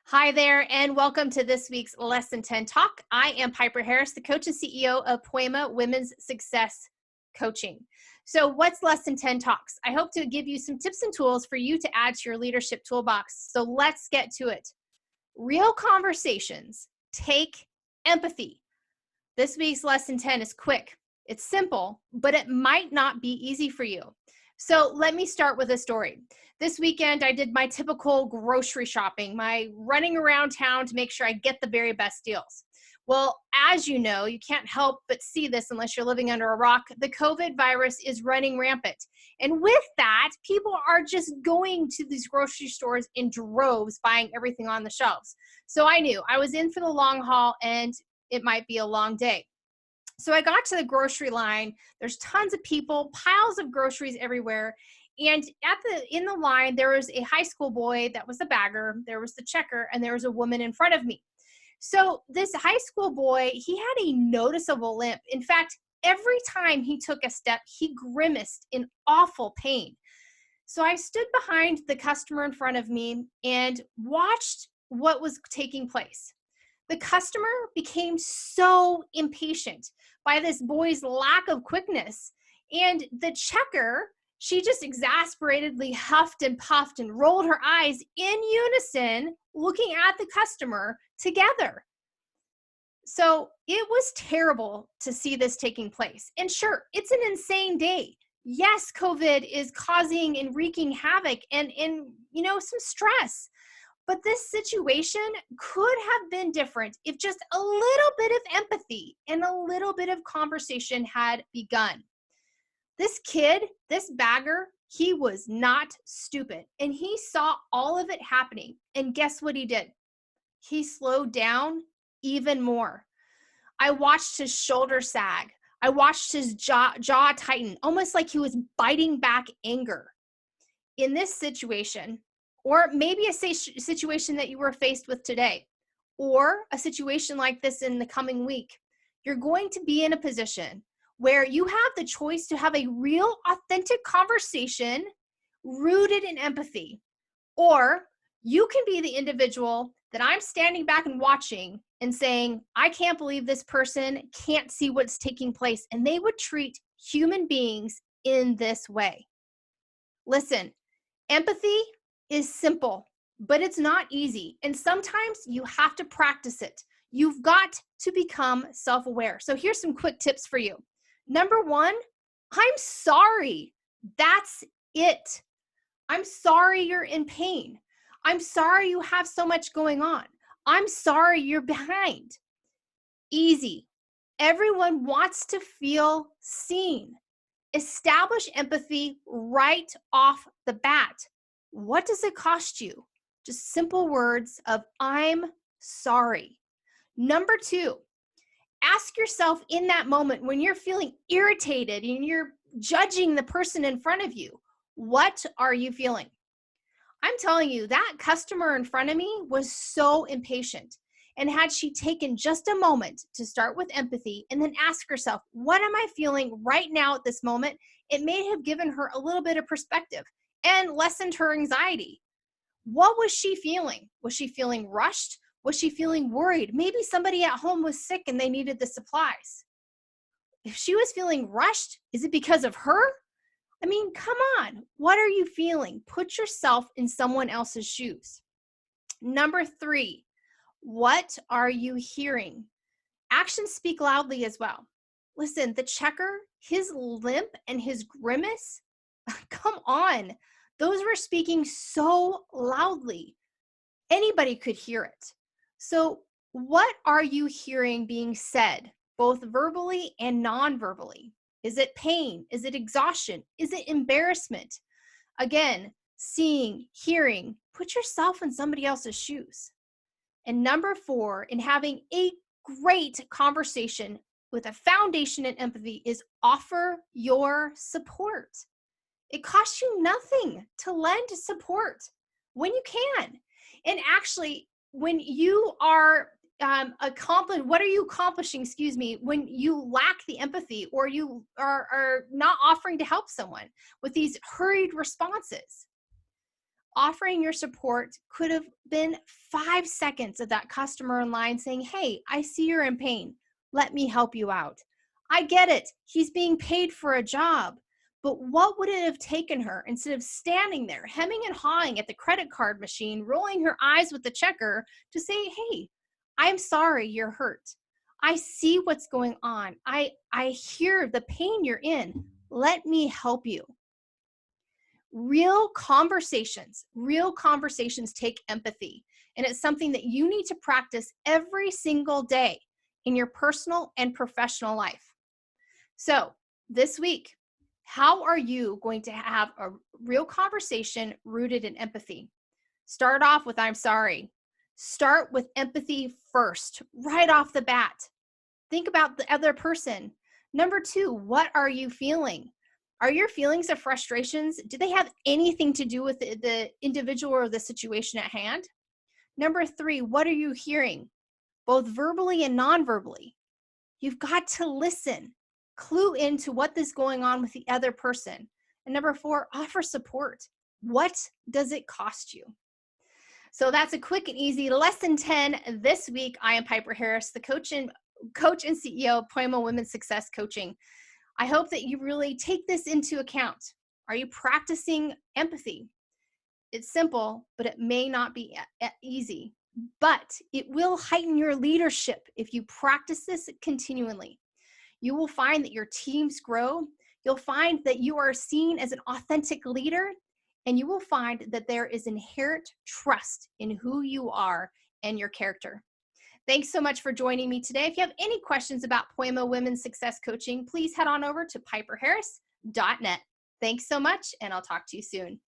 Hi there, and welcome to this week's Lesson 10 Talk. I am Piper Harris, the coach and CEO of Poema Women's Success Coaching. So, what's Lesson 10 Talks? I hope to give you some tips and tools for you to add to your leadership toolbox. So, let's get to it. Real conversations take empathy. This week's Lesson 10 is quick. It's simple, but it might not be easy for you. So let me start with a story. This weekend, I did my typical grocery shopping, my running around town to make sure I get the very best deals. Well, as you know, you can't help but see this unless you're living under a rock. The COVID virus is running rampant. And with that, people are just going to these grocery stores in droves, buying everything on the shelves. So I knew I was in for the long haul and it might be a long day. So I got to the grocery line. There's tons of people, piles of groceries everywhere. And in the line, there was a high school boy that was the bagger, there was the checker, and there was a woman in front of me. So this high school boy, he had a noticeable limp. In fact, every time he took a step, he grimaced in awful pain. So I stood behind the customer in front of me and watched what was taking place. The customer became so impatient by this boy's lack of quickness. And the checker, she just exasperatedly huffed and puffed and rolled her eyes in unison, looking at the customer together. So it was terrible to see this taking place. And sure, it's an insane day. Yes, COVID is causing and wreaking havoc and some stress. But this situation could have been different if just a little bit of empathy and a little bit of conversation had begun. This kid, this bagger, he was not stupid. And he saw all of it happening. And guess what he did? He slowed down even more. I watched his shoulder sag. I watched his jaw tighten, almost like he was biting back anger. In this situation, or maybe a situation that you were faced with today, or a situation like this in the coming week, you're going to be in a position where you have the choice to have a real, authentic conversation rooted in empathy, or you can be the individual that I'm standing back and watching and saying, I can't believe this person can't see what's taking place, and they would treat human beings in this way. Listen, empathy is simple, but it's not easy. And sometimes you have to practice it. You've got to become self-aware. So here's some quick tips for you. Number one, I'm sorry. That's it. I'm sorry you're in pain. I'm sorry you have so much going on. I'm sorry you're behind. Easy. Everyone wants to feel seen. Establish empathy right off the bat. What does it cost you? Just simple words of I'm sorry. Number two, ask yourself in that moment when you're feeling irritated and you're judging the person in front of you, what are you feeling? I'm telling you, that customer in front of me was so impatient. And had she taken just a moment to start with empathy and then ask herself, what am I feeling right now at this moment? It may have given her a little bit of perspective and lessened her anxiety. What was she feeling? Was she feeling rushed? Was she feeling worried? Maybe somebody at home was sick and they needed the supplies. If she was feeling rushed, is it because of her? I mean, come on. What are you feeling? Put yourself in someone else's shoes. Number three, what are you hearing? Actions speak loudly as well. Listen, the checker, his limp and his grimace, come on. Those were speaking so loudly. Anybody could hear it. So what are you hearing being said, both verbally and non-verbally? Is it pain? Is it exhaustion? Is it embarrassment? Again, seeing, hearing, put yourself in somebody else's shoes. And number four, in having a great conversation with a foundation in empathy, is offer your support. It costs you nothing to lend support when you can. And actually, when you are what are you accomplishing, when you lack the empathy or you are not offering to help someone with these hurried responses? Offering your support could have been 5 seconds of that customer in line saying, hey, I see you're in pain. Let me help you out. I get it. He's being paid for a job. But what would it have taken her instead of standing there, hemming and hawing at the credit card machine, rolling her eyes with the checker to say, hey, I'm sorry you're hurt. I see what's going on. I hear the pain you're in. Let me help you. Real conversations take empathy. And it's something that you need to practice every single day in your personal and professional life. So this week, how are you going to have a real conversation rooted in empathy? Start off with, I'm sorry. Start with empathy first, right off the bat. Think about the other person. Number 2, what are you feeling? Are your feelings of frustrations, do they have anything to do with the individual or the situation at hand? Number 3, what are you hearing, both verbally and non-verbally? You've got to listen, clue into what is going on with the other person. And number 4, offer support. What does it cost you? So that's a quick and easy lesson 10 this week. I am Piper Harris, the coach and CEO of Poema Women's Success Coaching. I hope that you really take this into account. Are you practicing empathy? It's simple, but it may not be easy. But it will heighten your leadership if you practice this continually. You will find that your teams grow. You'll find that you are seen as an authentic leader, and you will find that there is inherent trust in who you are and your character. Thanks so much for joining me today. If you have any questions about Poema Women's Success Coaching, please head on over to piperharris.net. Thanks so much, and I'll talk to you soon.